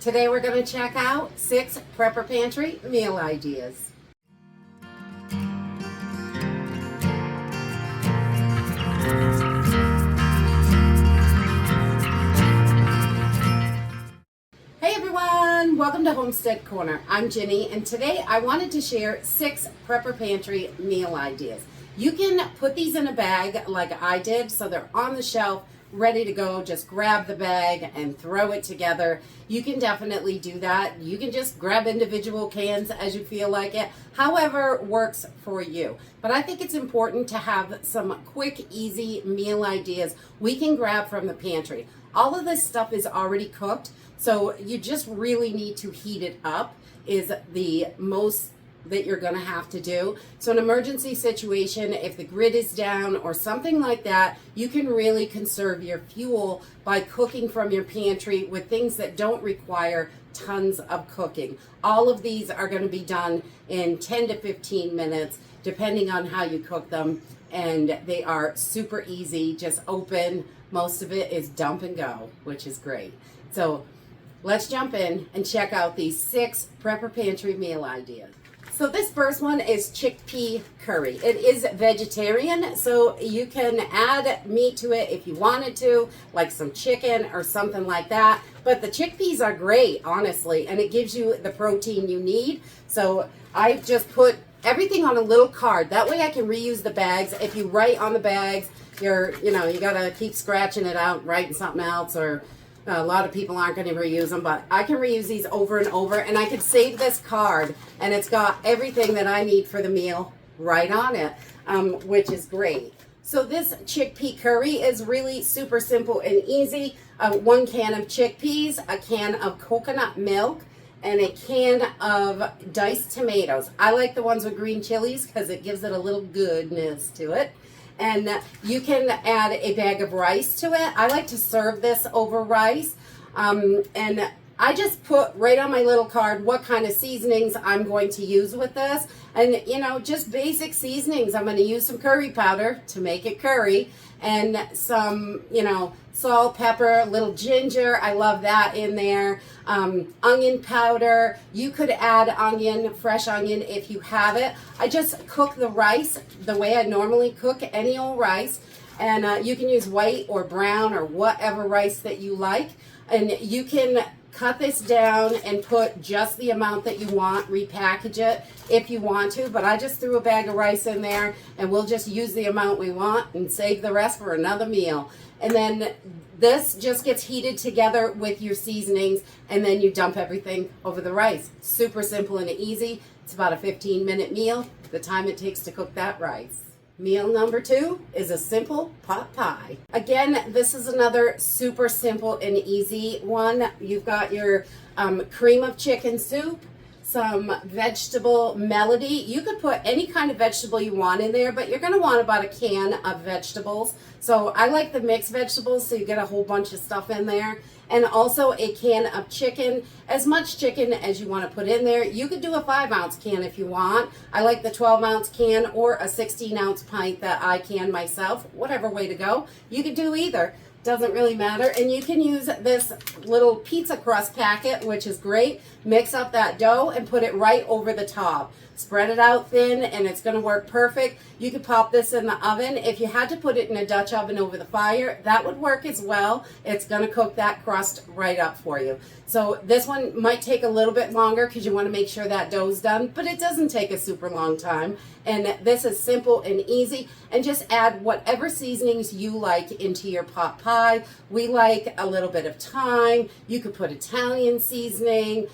Today we're going to check out 6 Prepper Pantry meal ideas. Hey everyone, welcome to Homestead Corner. I'm Ginny, and today I wanted to share 6 Prepper Pantry meal ideas. You can put these in a bag like I did, so they're on the shelf, ready to go. Just grab the bag and throw it together. You can definitely do that. You can just grab individual cans as you feel like it, however works for you. But I think it's important to have some quick, easy meal ideas we can grab from the pantry. All of this stuff is already cooked, so you just really need to heat it up is the most that you're going to have to do. So an emergency situation, if the grid is down or something like that, you can really conserve your fuel by cooking from your pantry with things that don't require tons of cooking. All of these are going to be done in 10 to 15 minutes, depending on how you cook them, and they are super easy. Just open. Most of it is dump and go, which is great. So let's jump in and check out these 6 Prepper Pantry meal ideas. So this first one is chickpea curry. It is vegetarian, so you can add meat to it if you wanted to, like some chicken or something like that. But the chickpeas are great, honestly, and it gives you the protein you need. So I just put everything on a little card. That way I can reuse the bags. If you write on the bags, you gotta keep scratching it out, writing something else, or a lot of people aren't going to reuse them, but I can reuse these over and over, and I could save this card, and it's got everything that I need for the meal right on it, which is great. So this chickpea curry is really super simple and easy. 1 can of chickpeas, a can of coconut milk, and a can of diced tomatoes. I like the ones with green chilies because it gives it a little goodness to it. And you can add a bag of rice to it. I like to serve this over rice. And I just put right on my little card what kind of seasonings I'm going to use with this. And, just basic seasonings. I'm going to use some curry powder to make it curry. And some, salt, pepper, little ginger. I love that in there. Onion powder. You could add onion, fresh onion if you have it. I just cook the rice the way I normally cook any old rice. And you can use white or brown or whatever rice that you like. And you can cut this down and put just the amount that you want, repackage it if you want to, but I just threw a bag of rice in there, and we'll just use the amount we want and save the rest for another meal. And then this just gets heated together with your seasonings, and then you dump everything over the rice. Super simple and easy. It's about a 15-minute meal, the time it takes to cook that rice. Meal number 2 is a simple pot pie. Again, this is another super simple and easy one. You've got your cream of chicken soup, some vegetable melody. You could put any kind of vegetable you want in there, but you're going to want about a can of vegetables. So I like the mixed vegetables, so you get a whole bunch of stuff in there. And also a can of chicken, as much chicken as you want to put in there. You could do a 5-ounce can if you want. I like the 12-ounce can or a 16-ounce pint that I can myself. Whatever way to go. You could do either. Doesn't really matter. And you can use this little pizza crust packet, which is great. Mix up that dough and put it right over the top. Spread it out thin, and it's going to work perfect. You could pop this in the oven. If you had to put it in a Dutch oven over the fire, that would work as well. It's going to cook that crust right up for you. So this one might take a little bit longer because you want to make sure that dough's done, but it doesn't take a super long time. And this is simple and easy. And just add whatever seasonings you like into your pot pie. We like a little bit of thyme. You could put Italian seasoning.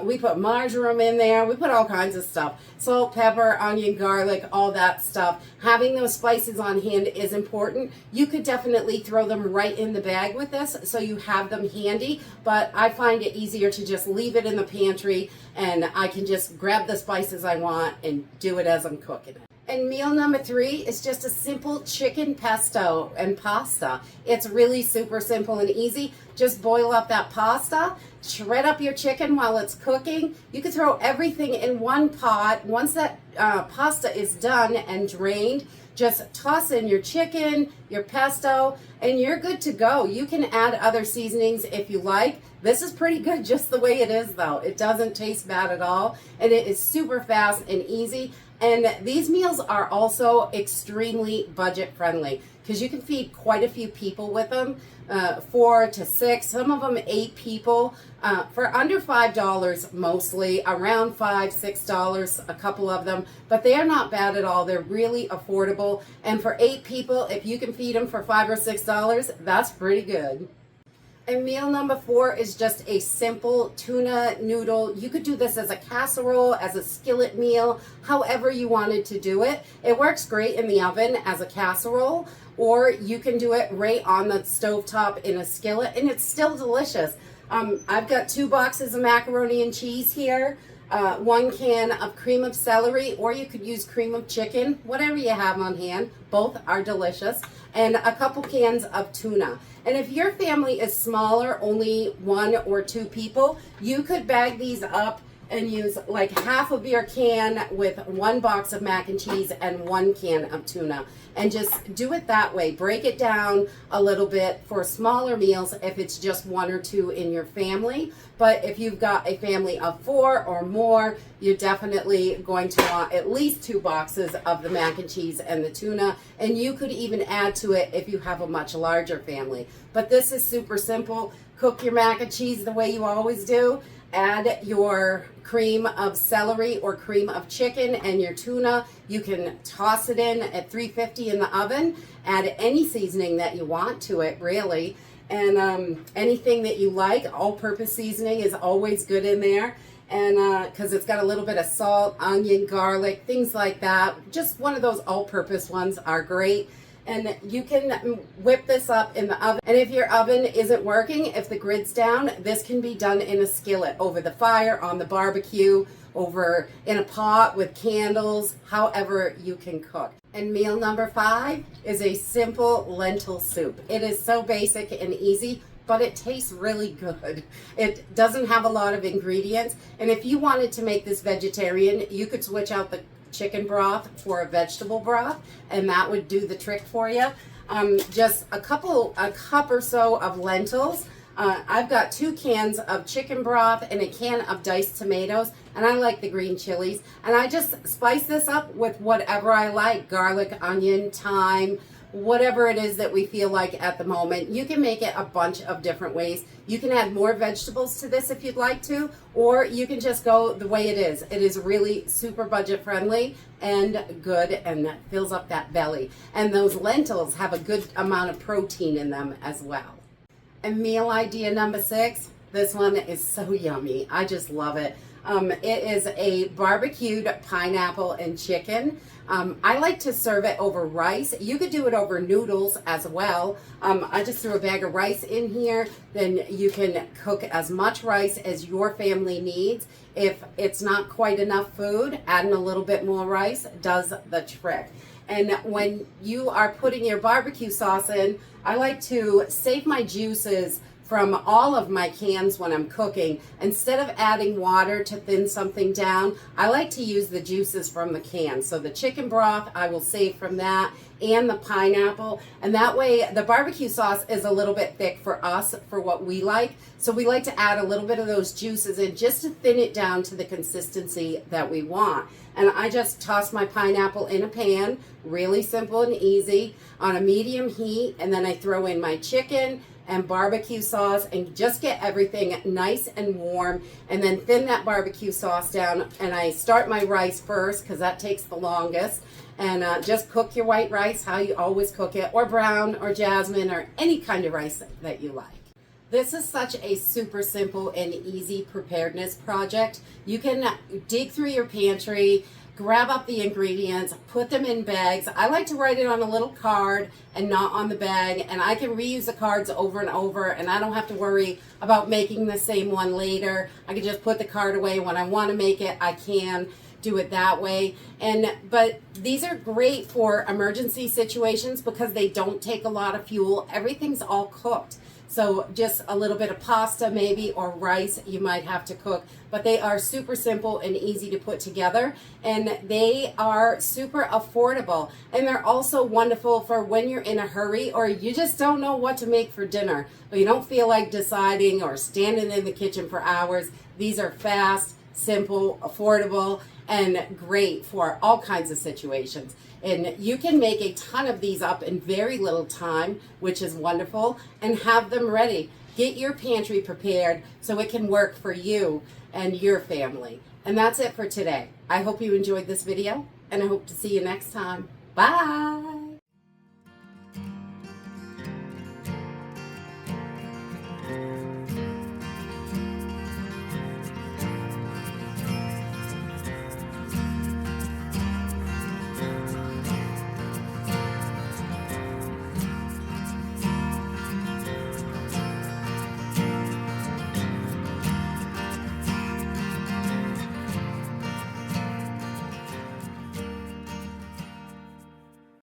We put marjoram in there. We put all kinds of stuff. Salt, pepper, onion, garlic, all that stuff. Having those spices on hand is important. You could definitely throw them right in the bag with this so you have them handy, but I find it easier to just leave it in the pantry, and I can just grab the spices I want and do it as I'm cooking it. And meal number 3 is just a simple chicken pesto and pasta. It's really super simple and easy. Just boil up that pasta, shred up your chicken while it's cooking. You can throw everything in one pot. Once that pasta is done and drained, just toss in your chicken, your pesto, and you're good to go. You can add other seasonings if you like. This is pretty good just the way it is though. It doesn't taste bad at all, and it is super fast and easy. And these meals are also extremely budget friendly because you can feed quite a few people with them, 4 to 6, some of them 8 people, for under $5 mostly, around $5, $6 a couple of them, but they are not bad at all. They're really affordable, and for 8 people, if you can feed them for $5 or $6, that's pretty good. And meal number 4 is just a simple tuna noodle. You could do this as a casserole, as a skillet meal, however you wanted to do it. It works great in the oven as a casserole, or you can do it right on the stovetop in a skillet, and it's still delicious. I've got 2 boxes of macaroni and cheese here, 1 can of cream of celery, or you could use cream of chicken, whatever you have on hand. Both are delicious. And a couple cans of tuna. And if your family is smaller, only 1 or 2 people, you could bag these up and use like half of your can with 1 box of mac and cheese and 1 can of tuna. And just do it that way. Break it down a little bit for smaller meals if it's just 1 or 2 in your family. But if you've got a family of 4 or more, you're definitely going to want at least 2 boxes of the mac and cheese and the tuna. And you could even add to it if you have a much larger family. But this is super simple. Cook your mac and cheese the way you always do. Add your cream of celery or cream of chicken and your tuna. You can toss it in at 350 in the oven. Add any seasoning that you want to it, really. And anything that you like, all-purpose seasoning is always good in there. And because it's got a little bit of salt, onion, garlic, things like that. Just one of those all-purpose ones are great. And you can whip this up in the oven. And if your oven isn't working, if the grid's down, this can be done in a skillet, over the fire, on the barbecue, over in a pot with candles, however you can cook. And meal number 5 is a simple lentil soup. It is so basic and easy, but it tastes really good. It doesn't have a lot of ingredients. And if you wanted to make this vegetarian, you could switch out the chicken broth for a vegetable broth, and that would do the trick for you. Just a cup or so of lentils. I've got 2 cans of chicken broth and a can of diced tomatoes, and I like the green chilies. And I just spice this up with whatever I like: garlic, onion, thyme, whatever it is that we feel like at the moment. You can make it a bunch of different ways. You can add more vegetables to this if you'd like to, or you can just go the way it is. It is really super budget friendly and good, and that fills up that belly. And those lentils have a good amount of protein in them as well. And meal idea number 6, this one is so yummy. I just love it. It is a barbecued pineapple and chicken. I like to serve it over rice. You could do it over noodles as well. I just threw a bag of rice in here. Then you can cook as much rice as your family needs. If it's not quite enough food, adding a little bit more rice does the trick. And when you are putting your barbecue sauce in, I like to save my juices from all of my cans when I'm cooking. Instead of adding water to thin something down, I like to use the juices from the can. So the chicken broth, I will save from that, and the pineapple. And that way, the barbecue sauce is a little bit thick for us, for what we like. So we like to add a little bit of those juices in just to thin it down to the consistency that we want. And I just toss my pineapple in a pan, really simple and easy, on a medium heat. And then I throw in my chicken and barbecue sauce and just get everything nice and warm, and then thin that barbecue sauce down. And I start my rice first because that takes the longest. And just cook your white rice how you always cook it, or brown or jasmine or any kind of rice that you like. This is such a super simple and easy preparedness project. You can dig through your pantry, grab up the ingredients, put them in bags. I like to write it on a little card and not on the bag, and I can reuse the cards over and over, and I don't have to worry about making the same one later. I can just put the card away. When I want to make it, I can do it that way. But these are great for emergency situations because they don't take a lot of fuel. Everything's all cooked. So just a little bit of pasta maybe, or rice you might have to cook. But they are super simple and easy to put together, and they are super affordable. And they're also wonderful for when you're in a hurry or you just don't know what to make for dinner, but you don't feel like deciding or standing in the kitchen for hours. These are fast, simple, affordable, and great for all kinds of situations. And you can make a ton of these up in very little time, which is wonderful, and have them ready. Get your pantry prepared so it can work for you and your family. And that's it for today. I hope you enjoyed this video, and I hope to see you next time. Bye!